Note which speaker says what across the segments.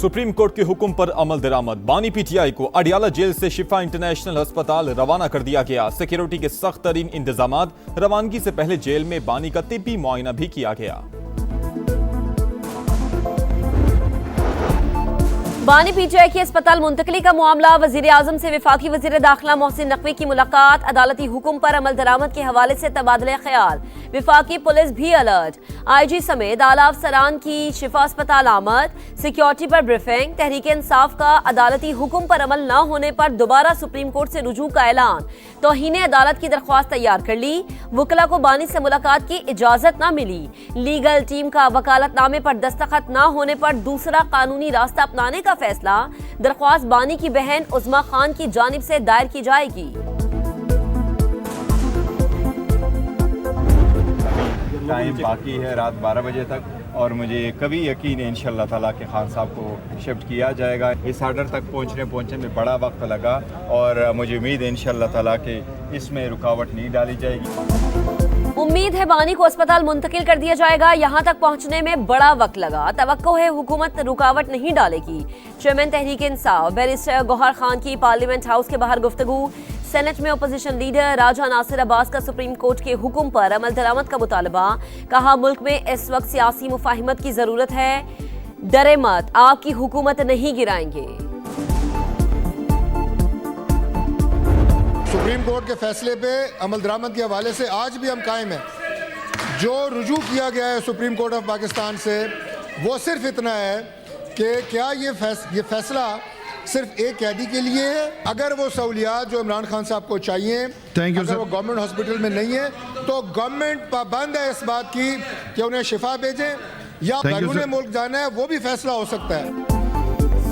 Speaker 1: Supreme court के हुक्म पर अमल दरामद। बानी पीटीआई को अडियाला जेल से शिफा इंटरनेशनल अस्पताल रवाना कर दिया गया। सिक्योरिटी के सख्त तरीन इंतजामात। रवानगी से पहले जेल में बानी का तिब्बी मुआयना भी किया गया।
Speaker 2: बानी पीटीआई की अस्पताल मुंतकली का मामला। वजीर आजम से वफाकी वजीर दाखिला मोहसिन नकवी की मुलाकात। अदालती हुक्म पर अमल दरामद के हवाले से तबादले ख्याल। वफाकी पुलिस भी अलर्ट। आईजी समेत आला अफसरान की शिफा अस्पताल आमद। सिक्योरिटी पर ब्रीफिंग। तहरीक इंसाफ का अदालती हुक्म पर अमल न होने पर दोबारा सुप्रीम कोर्ट से रुजू का ऐलान। तौहीन अदालत की दरख्वास्त तैयार कर ली। वकला को बानी से मुलाकात की इजाजत न मिली। लीगल टीम का वकालतनामे पर दस्तखत न होने पर दूसरा कानूनी रास्ता अपनाने का फैसला। दरख्वास्त बानी की बहन उज़्मा खान की जानिब से दायर की जाएगी।
Speaker 3: टाइम बाकी है रात 12 बजे तक और मुझे कभी यकीन है इंशाअल्लाह ताला के खान साहब को शिफ्ट किया जाएगा। इस आर्डर तक पहुंचने में बड़ा वक्त लगा और मुझे उम्मीद है इंशाअल्लाह ताला के इसमें रुकावट नहीं डाली जाएगी।
Speaker 2: उम्मीद है बानी को अस्पताल मुंतकिल कर दिया जाएगा। यहाँ तक पहुँचने में बड़ा वक्त लगा। तवक्को है हुकूमत रुकावट नहीं डालेगी। चेयरमैन तहरीक इंसाफ बैरिस्टर गौहर खान की पार्लियामेंट हाउस के बाहर गुफ्तगू। सेनेट में अपोजिशन लीडर राजा नासिर अब्बास का सुप्रीम कोर्ट के हुक्म पर अमल दरामद का मुतालबा। कहा मुल्क में इस वक्त सियासी मुफाहिमत की जरूरत है। डरे मत, आपकी हुकूमत नहीं गिराएंगे।
Speaker 4: सुप्रीम कोर्ट के फैसले पे अमल दरामद के हवाले से आज भी हम कायम हैं। जो रुजू किया गया है सुप्रीम कोर्ट ऑफ पाकिस्तान से वो सिर्फ इतना है कि क्या ये फैसला सिर्फ एक कैदी के लिए है। अगर वो सहूलियात जो इमरान खान साहब को चाहिए अगर वो गवर्नमेंट हॉस्पिटल में नहीं है तो गवर्नमेंट पाबंद है इस बात की कि उन्हें शिफा भेजें या बैरून मुल्क जाना है, वो भी फैसला हो सकता है।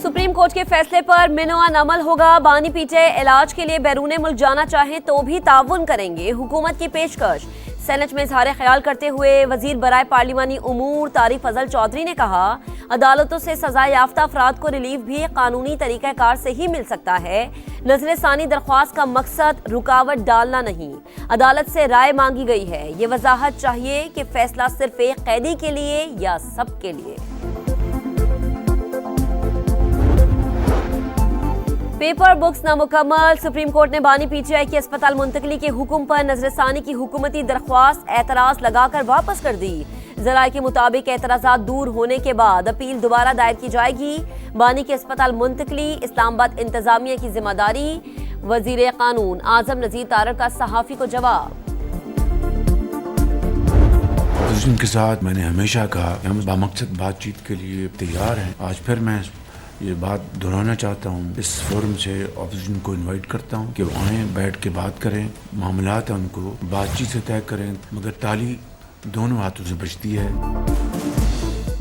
Speaker 2: सुप्रीम कोर्ट के फैसले पर मिनवान अमल होगा। बानी पीटीआई इलाज के लिए बैरून मुल्क जाना चाहें तो भी ताउन करेंगे। हुकूमत की पेशकश। सेनेट में इजहार ख्याल करते हुए वजीर बराए पार्लिमानी उमूर तारिक फजल चौधरी ने कहा अदालतों से सजा याफ्ता अफराद को रिलीफ भी कानूनी तरीक़ाकार से ही मिल सकता है। नजर सानी दरख्वास्त का मकसद रुकावट डालना नहीं। अदालत से राय मांगी गई है। ये वजाहत चाहिए कि फैसला सिर्फ एक कैदी के लिए या सब के लिए। पेपर बुक्स नामुकम्मल। सुप्रीम कोर्ट ने बानी पीटीआई की अस्पताल मुंतकली के हुक्म पर नजरसानी की हुकूमती दरख्वास्त एतराज लगाकर वापस कर दी। जराये के मुताबिक एतराज़ात दूर होने के बाद अपील दोबारा दायर की जाएगी। बानी की अस्पताल मुंतकली इस्लामाबाद इंतजामिया की जिम्मेदारी। वजीर कानून आजम नजीर तारक का सहाफ़ी को जवाब।
Speaker 5: अपोजिशन के साथ मैंने हमेशा कहा कि हम बामकसद बातचीत के लिए तैयार हैं। आज फिर मैं ये बात दोहराना चाहता हूँ। इस फोरम से अपोजिशन को इनवाइट करता हूँ कि वो आएँ, बैठ के बात करें। मामलात हैं उनको बातचीत से तय करें, मगर ताली दोनों हाथों से बचती है।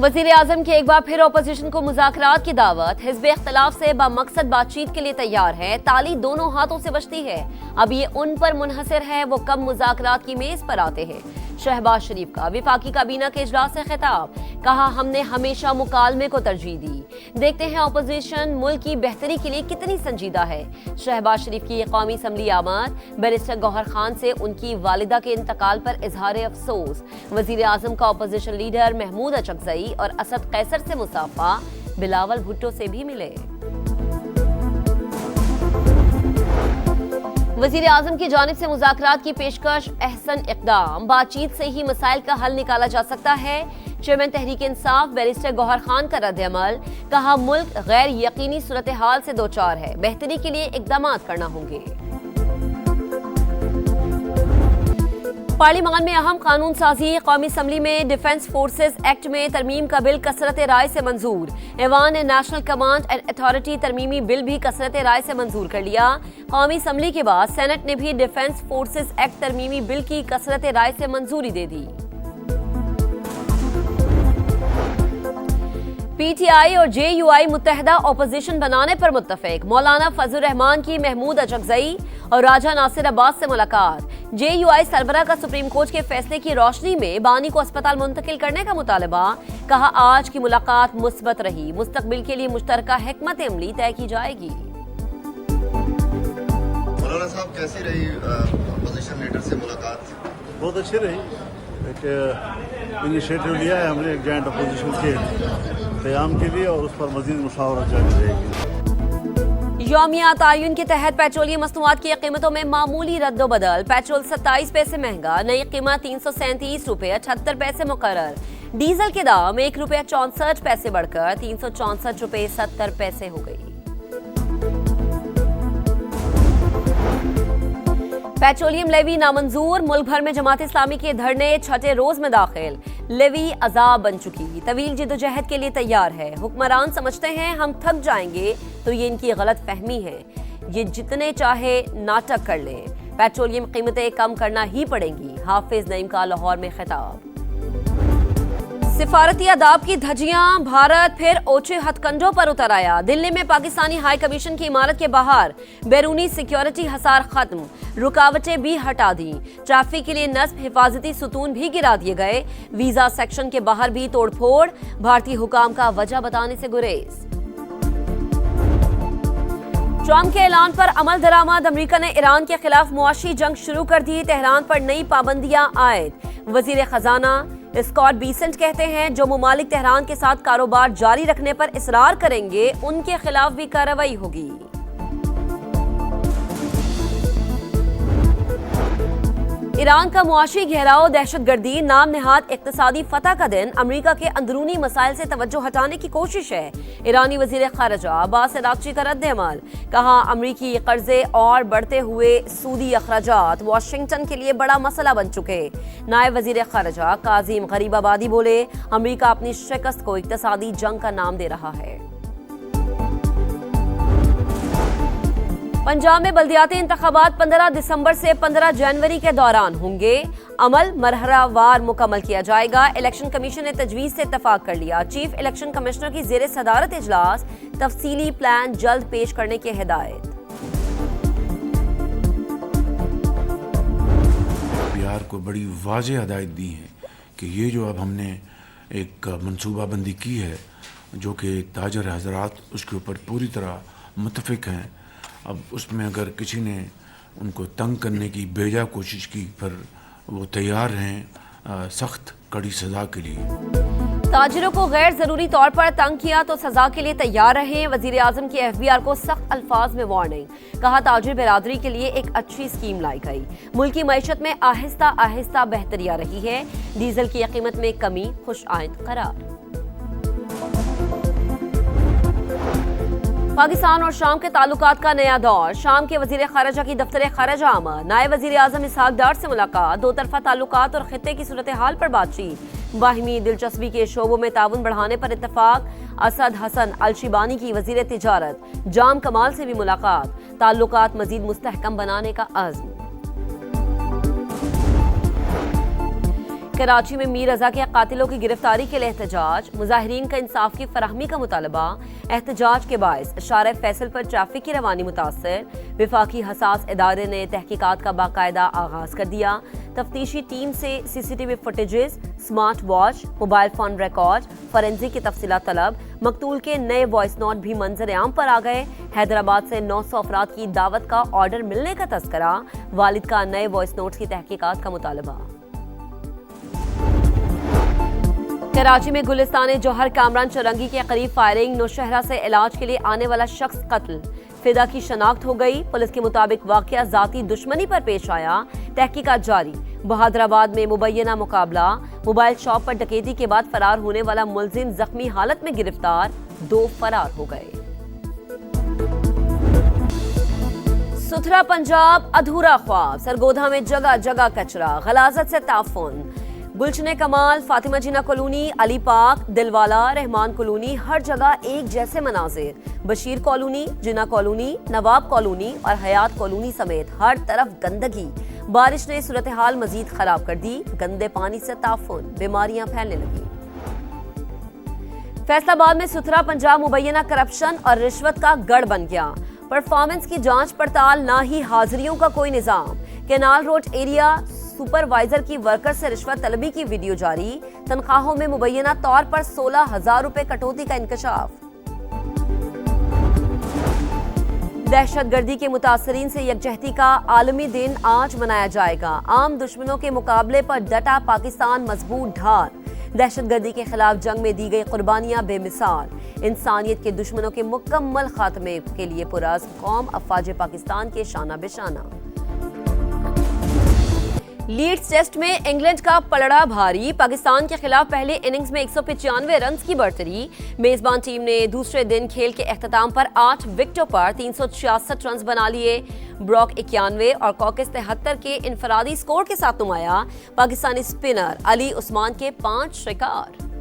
Speaker 2: वजीर आजम की एक बार फिर अपोजिशन को मुज़ाकरात की दावत। हिज़्ब इख्तिलाफ से बामकसद बातचीत के लिए तैयार है। ताली दोनों हाथों से बचती है। अब ये उन पर मुनहसर है वो कब मुज़ाकरात की मेज पर आते हैं। शहबाज शरीफ का वफाकी काबीना के इजलास से खिताब। कहा हमने हमेशा मुकालमे को तरजीह दी। देखते हैं अपोजिशन मुल्क की बेहतरी के लिए कितनी संजीदा है। शहबाज शरीफ की कौमी असम्बली आमद। बैरिस्टर गौहर खान से उनकी वालिदा के इंतकाल पर इजहार अफसोस। वजीर आजम का अपोजिशन लीडर महमूद अचकजई और असद कैसर से मुसाफा। बिलावल भुट्टो से भी मिले। वजीर आजम की जानिब से मुज़ाकरात की पेशकश अहसन इक़दाम। बातचीत से ही मसाइल का हल निकाला जा सकता है। चेयरमैन तहरीक इंसाफ बैरिस्टर गौहर खान का रद्द-ए-अमल। कहा मुल्क गैर यकीनी सूरत हाल से दो चार है। बेहतरी के लिए इक़दामात करना होंगे। पार्लियामान में अहम कानून साजी। कौमी असम्बली में डिफेंस फोर्सेज एक्ट में तरमीम का बिल कसरत राय से मंजूर। ऐवान ने नेशनल कमांड एंड अथॉरिटी तरमीमी बिल भी कसरत राय से मंजूर कर लिया। कौमी असम्बली के बाद सेनेट ने भी डिफेंस फोर्सेज एक्ट तरमीमी बिल की कसरत राय से मंजूरी दे दी। पीटीआई और जेयूआई मुत्तहदा अपोजिशन बनाने पर मुत्तफिक। मौलाना फजल रहमान की महमूद अचकजई और राजा नासिर अब्बास से मुलाकात। जेयूआई सरबराह का सुप्रीम कोर्ट के फैसले की रोशनी में बानी को अस्पताल मुंतकिल करने का मुतालबा। कहा आज की मुलाकात मुस्बत रही। मुस्तकबिल के लिए मुश्तरका हिकमत अमली तय की जाएगी।
Speaker 6: मौलाना साहब कैसी रही अपोजिशन लीडर से मुलाकात?
Speaker 7: बहुत अच्छी रही।
Speaker 6: ایک انیشیٹو لیا ہے ہم نے ایک جوائنٹ اپوزیشن کے قیام کے لیے اور اس پر مزید مشاورت جاری رہے گی۔
Speaker 2: یومیہ تعین کے تحت پیٹرولیم مصنوعات کی قیمتوں میں معمولی رد و بدل، پیٹرول 27 پیسے مہنگا، نئی قیمت 337 روپے 78 پیسے مقرر، ڈیزل کے دام 1 روپے 64 پیسے بڑھ کر 364 روپے 70 پیسے ہو گئی۔ پیٹرولیم لیوی نامنظور، ملک بھر میں جماعت اسلامی کے دھرنے چھٹے روز میں داخل، لیوی عذاب بن چکی، طویل جدوجہد کے لیے تیار ہے، حکمران سمجھتے ہیں ہم تھک جائیں گے تو یہ ان کی غلط فہمی ہے، یہ جتنے چاہے ناٹک کر لیں، پیٹرولیم قیمتیں کم کرنا ہی پڑیں گی، حافظ نعیم کا لاہور میں خطاب۔ سفارتی آداب کی دھجیاں، بھارت پھر اوچھے ہتھ کنڈوں پر اتر آیا، دلی میں پاکستانی ہائی کمیشن کی عمارت کے باہر بیرونی سیکیورٹی حصار ختم، رکاوٹیں بھی ہٹا دیں، ٹریفک کے لیے نصب حفاظتی ستون بھی گرا دیے گئے، ویزا سیکشن کے باہر بھی توڑ پھوڑ، بھارتی حکام کا وجہ بتانے سے گریز۔ ٹرمپ کے اعلان پر عمل درآمد، امریکہ نے ایران کے خلاف معاشی جنگ شروع کر دی، تہران پر نئی پابندیاں عائد، وزیر خزانہ اسکاٹ بیسنٹ کہتے ہیں جو ممالک تہران کے ساتھ کاروبار جاری رکھنے پر اصرار کریں گے ان کے خلاف بھی کارروائی ہوگی۔ ایران کا معاشی گھیراؤ، دہشت گردی، نام نہاد اقتصادی فتح کا دن، امریکہ کے اندرونی مسائل سے توجہ ہٹانے کی کوشش ہے، ایرانی وزیر خارجہ عباس اراغچی کا رد عمل، کہا امریکی قرضے اور بڑھتے ہوئے سودی اخراجات واشنگٹن کے لیے بڑا مسئلہ بن چکے، نائب وزیر خارجہ کاظم غریب آبادی بولے امریکہ اپنی شکست کو اقتصادی جنگ کا نام دے رہا ہے۔ پنجاب میں بلدیاتی انتخابات 15 دسمبر سے 15 جنوری کے دوران ہوں گے، عمل مرحلہ وار مکمل کیا جائے گا، الیکشن کمیشن نے تجویز سے اتفاق کر لیا، چیف الیکشن کمشنر کی زیر صدارت اجلاس، تفصیلی پلان جلد پیش کرنے کی ہدایت۔
Speaker 5: بہار کو بڑی واضح ہدایت دی ہے کہ یہ جو اب ہم نے ایک منصوبہ بندی کی ہے جو کہ تاجر حضرات اس کے اوپر پوری طرح متفق ہیں، اب اس میں اگر کسی نے ان کو تنگ کرنے کی بیجا کوشش کی پھر وہ تیار ہیں سخت کڑی سزا کے لیے۔
Speaker 2: تاجروں کو غیر ضروری طور پر تنگ کیا تو سزا کے لیے تیار رہیں، وزیر اعظم کی FBR کو سخت الفاظ میں وارننگ، کہا تاجر برادری کے لیے ایک اچھی اسکیم لائی گئی، ملکی معیشت میں آہستہ آہستہ بہتری آ رہی ہے، ڈیزل کی قیمت میں کمی خوش آئند قرار۔ پاکستان اور شام کے تعلقات کا نیا دور، شام کے وزیر خارجہ کی دفتر خارجہ آمد، نائب وزیر اعظم اسحاق ڈار سے ملاقات، دو طرفہ تعلقات اور خطے کی صورتحال پر بات چیت، باہمی دلچسپی کے شعبوں میں تعاون بڑھانے پر اتفاق، اسد حسن الشیبانی کی وزیر تجارت جام کمال سے بھی ملاقات، تعلقات مزید مستحکم بنانے کا عزم۔ کراچی میں میر رضا کے قاتلوں کی گرفتاری کے لیے احتجاج، مظاہرین کا انصاف کی فراہمی کا مطالبہ، احتجاج کے باعث شارع فیصل پر ٹریفک کی روانی متاثر، وفاقی حساس ادارے نے تحقیقات کا باقاعدہ آغاز کر دیا، تفتیشی ٹیم سے CCTV footages, smart watch, mobile phone record, forensic کی تفصیلات طلب، مقتول کے نئے وائس نوٹ بھی منظر عام پر آ گئے، حیدرآباد سے 900 افراد کی دعوت کا آرڈر ملنے کا تذکرہ، والد کا نئے وائس نوٹس کی تحقیقات کا مطالبہ۔ کراچی میں گلستان جوہر کامران چرنگی کے قریب فائرنگ، نوشہرہ سے علاج کے لیے آنے والا شخص قتل، فدا کی شناخت ہو گئی، پولیس کے مطابق واقعہ ذاتی دشمنی پر پیش آیا، تحقیقات جاری، بہادرآباد میں مبینہ مقابلہ، موبائل شاپ پر ڈکیتی کے بعد فرار ہونے والا ملزم زخمی حالت میں گرفتار، 2 فرار ہو گئے۔ ستھرا پنجاب ادھورا خواب، سرگودھا میں جگہ جگہ کچرا، غلاظت سے تعفن، گلشن کمال، فاطمہ جینا کالونی، علی پاک، دلوالا، رحمان کالونی، ہر جگہ ایک جیسے مناظر، بشیر کالونی، جینا کالونی، نواب کالونی اور حیات کالونی سمیت ہر طرف گندگی، بارش نے صورتحال مزید خراب کر دی، گندے پانی سے تعفن، بیماریاں پھیلنے لگیں۔ فیصل آباد میں ستھرا پنجاب مبینہ کرپشن اور رشوت کا گڑھ بن گیا، پرفارمنس کی جانچ پڑتال نہ ہی حاضریوں کا کوئی نظام، کینال روڈ ایریا سپروائزر کی ورکر سے رشوت طلبی کی ویڈیو جاری، تنخواہوں میں مبینہ طور پر 16,000 روپے کٹوتی کا انکشاف۔ दहशत गर्दी के मुतासरीन से यकजहती का आलमी दिन आज मनाया जाएगा। आम दुश्मनों के मुकाबले पर डटा पाकिस्तान मजबूत ढाल। दहशत गर्दी के खिलाफ जंग में दी गई कुर्बानियां बेमिसाल। इंसानियत के दुश्मनों के मुकम्मल खात्मे के लिए पुरअज़्म कौम अफवाज पाकिस्तान के शाना बेशाना। लीड्स टेस्ट में इंग्लैंड का पलड़ा भारी। पाकिस्तान के खिलाफ पहले इनिंग्स में 195 रन की बढ़तरी। मेजबान टीम ने दूसरे दिन खेल के अख्ताम पर 8 विकेटों पर 366 रन बना लिए। ब्रॉक 91 और कॉकिस 73 के इनफरादी स्कोर के साथ नुमाया। पाकिस्तानी स्पिनर अली उस्मान के 5 शिकार।